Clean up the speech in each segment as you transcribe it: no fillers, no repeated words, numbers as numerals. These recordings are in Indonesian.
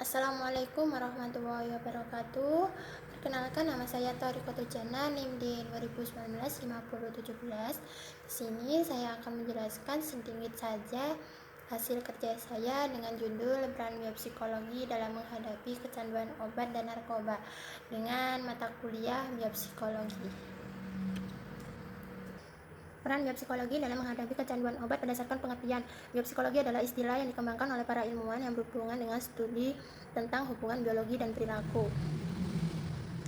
Assalamualaikum warahmatullahi wabarakatuh. Perkenalkan, nama saya Thoriqatul Jannah, NIM di 2019-5017. Di sini saya akan menjelaskan sedikit saja hasil kerja saya dengan judul peran biopsikologi dalam menghadapi kecanduan obat dan narkoba dengan mata kuliah biopsikologi. Peran biopsikologi dalam menghadapi kecanduan obat berdasarkan pengertian. Biopsikologi adalah istilah yang dikembangkan oleh para ilmuwan yang berhubungan dengan studi tentang hubungan biologi dan perilaku.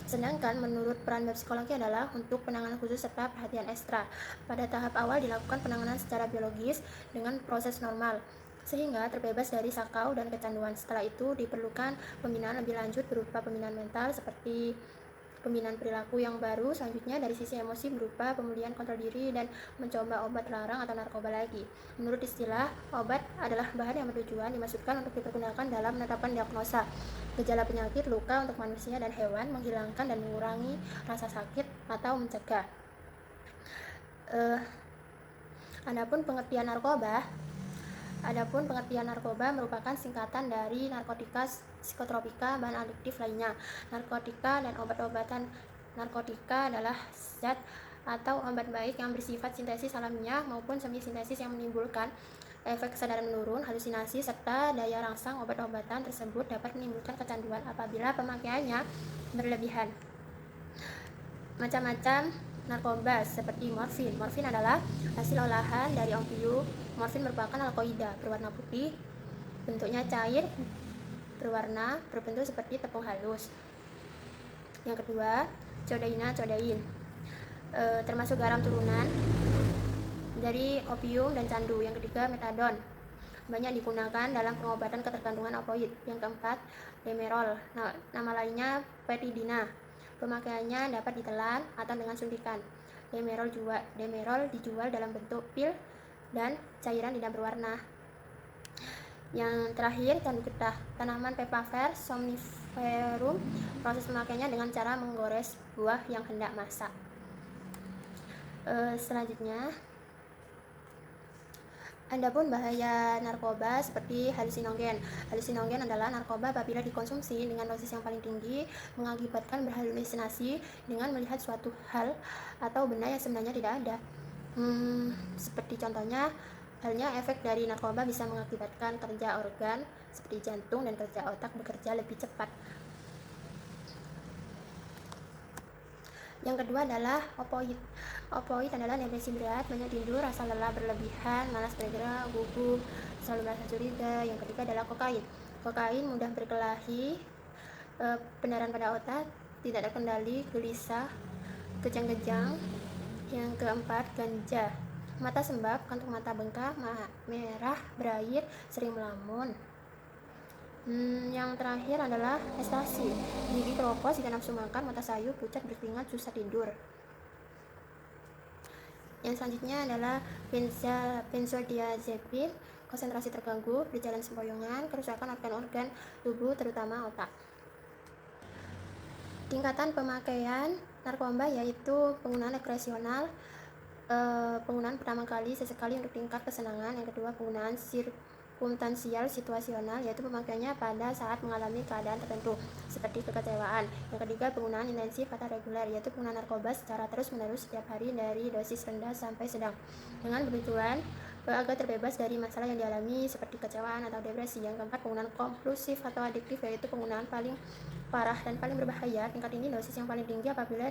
Sedangkan menurut peran biopsikologi adalah untuk penanganan khusus serta perhatian ekstra. Pada tahap awal dilakukan penanganan secara biologis dengan proses normal, sehingga terbebas dari sakau dan kecanduan. Setelah itu diperlukan pembinaan lebih lanjut berupa pembinaan mental seperti pembinaan perilaku yang baru. Selanjutnya dari sisi emosi berupa pemulihan kontrol diri dan mencoba obat terlarang atau narkoba lagi. Menurut istilah, obat adalah bahan yang bertujuan dimaksudkan untuk dipergunakan dalam menetapkan diagnosa gejala penyakit, luka untuk manusia dan hewan, menghilangkan dan mengurangi rasa sakit atau mencegah. Adapun pengertian narkoba merupakan singkatan dari narkotika, psikotropika, bahan adiktif lainnya. Narkotika dan obat-obatan. Narkotika adalah zat atau obat baik yang bersifat sintesis alamiah maupun semi sintesis yang menimbulkan efek kesadaran menurun, halusinasi, serta daya rangsang. Obat-obatan tersebut dapat menimbulkan kecanduan apabila pemakaiannya berlebihan. Macam-macam narkoba seperti morfin. Morfin adalah hasil olahan dari opium. Morfin merupakan alkaloida berwarna putih, bentuknya cair, berbentuk seperti tepung halus. Yang kedua, codein, termasuk garam turunan dari opium dan candu. Yang ketiga, metadon, banyak digunakan dalam pengobatan ketergantungan opioid. Yang keempat, demerol, nama lainnya petidina. Pemakaiannya dapat ditelan atau dengan suntikan. Demerol dijual dalam bentuk pil dan cairan tidak berwarna. Yang terakhir, candu getah, tanaman Papaver somniferum. Proses pemakaiannya dengan cara menggores buah yang hendak masak. Selanjutnya, adapun bahaya narkoba seperti halusinogen. Halusinogen adalah narkoba apabila dikonsumsi dengan dosis yang paling tinggi mengakibatkan berhalusinasi dengan melihat suatu hal atau benda yang sebenarnya tidak ada. Seperti contohnya, halnya efek dari narkoba bisa mengakibatkan kerja organ seperti jantung dan kerja otak bekerja lebih cepat. Yang kedua adalah opioid. Opioid adalah depresi berat, banyak tidur, rasa lelah berlebihan, malas bergerak, gugup, selalu merasa curiga. Yang ketiga adalah kokain. Kokain mudah berkelahi, pendarahan pada otak, tidak terkendali, gelisah, kejang-kejang. Yang keempat, ganja. Mata sembab, kantung mata bengkak, merah, berair, sering melamun. Yang terakhir adalah ekstasi. Gigi keropos, tidak nafsu makan, mata sayu, pucat, berkeringat, susah tidur. Yang selanjutnya adalah benzodiazepin, konsentrasi terganggu, berjalan sempoyongan, kerusakan organ-organ tubuh terutama otak. Tingkatan pemakaian narkoba yaitu penggunaan rekreasional, penggunaan pertama kali sesekali untuk tingkat kesenangan. Yang kedua, penggunaan sirkumstansial situasional, yaitu pemakaiannya pada saat mengalami keadaan tertentu seperti kekecewaan. Yang ketiga, penggunaan intensif atau reguler, yaitu penggunaan narkoba secara terus-menerus setiap hari dari dosis rendah sampai sedang dengan bertujuan agar terbebas dari masalah yang dialami seperti kecewaan atau depresi. Yang keempat, penggunaan kompulsif atau adiktif, yaitu penggunaan paling parah dan paling berbahaya. Tingkat ini dosis yang paling tinggi apabila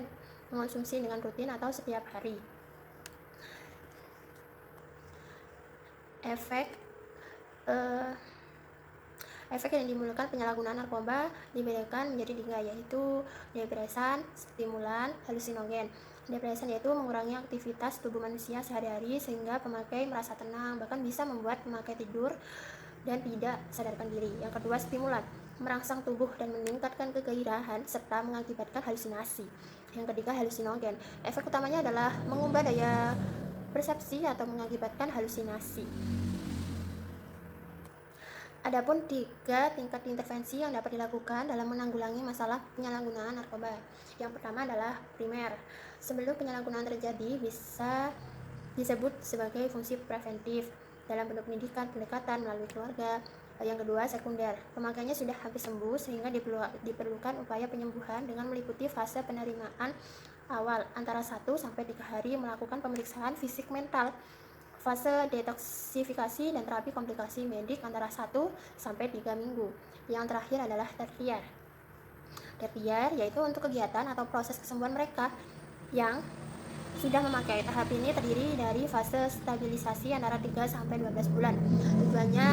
mengonsumsi dengan rutin atau setiap hari. Efek yang dimulakan penyalahgunaan narkoba dibedakan menjadi 3, yaitu depresan, stimulan, halusinogen. Depresan yaitu mengurangi aktivitas tubuh manusia sehari-hari sehingga pemakai merasa tenang, bahkan bisa membuat pemakai tidur dan tidak sadarkan diri. Yang kedua, stimulan, merangsang tubuh dan meningkatkan kegairahan serta mengakibatkan halusinasi. Yang ketiga, halusinogen. Efek utamanya adalah mengubah daya persepsi atau mengakibatkan halusinasi. Adapun 3 tingkat intervensi yang dapat dilakukan dalam menanggulangi masalah penyalahgunaan narkoba. Yang pertama adalah primer. Sebelum penyalahgunaan terjadi bisa disebut sebagai fungsi preventif dalam bentuk pendidikan, pendekatan melalui keluarga, Yang kedua, sekunder. Pemakainya sudah hampir sembuh sehingga diperlukan upaya penyembuhan dengan meliputi fase penerimaan awal antara 1 sampai 3 hari, melakukan pemeriksaan fisik mental, fase detoksifikasi dan terapi komplikasi medik antara 1 sampai 3 minggu. Yang terakhir adalah tertiar. Tertiar yaitu untuk kegiatan atau proses kesembuhan mereka yang sudah memakai. Tahap ini terdiri dari fase stabilisasi antara 3 sampai 12 bulan. Tujuannya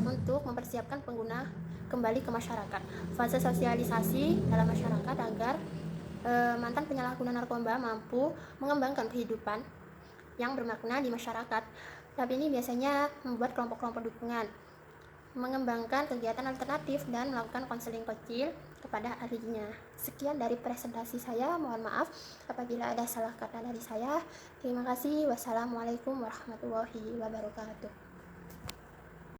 untuk mempersiapkan pengguna kembali ke masyarakat. Fase sosialisasi dalam masyarakat agar mantan penyalahguna narkoba mampu mengembangkan kehidupan yang bermakna di masyarakat. Tahap ini biasanya membuat kelompok-kelompok dukungan, mengembangkan kegiatan alternatif, dan melakukan konseling kecil kepada ahlinya. Sekian dari presentasi saya, mohon maaf apabila ada salah kata dari saya. Terima kasih. Wassalamualaikum warahmatullahi wabarakatuh.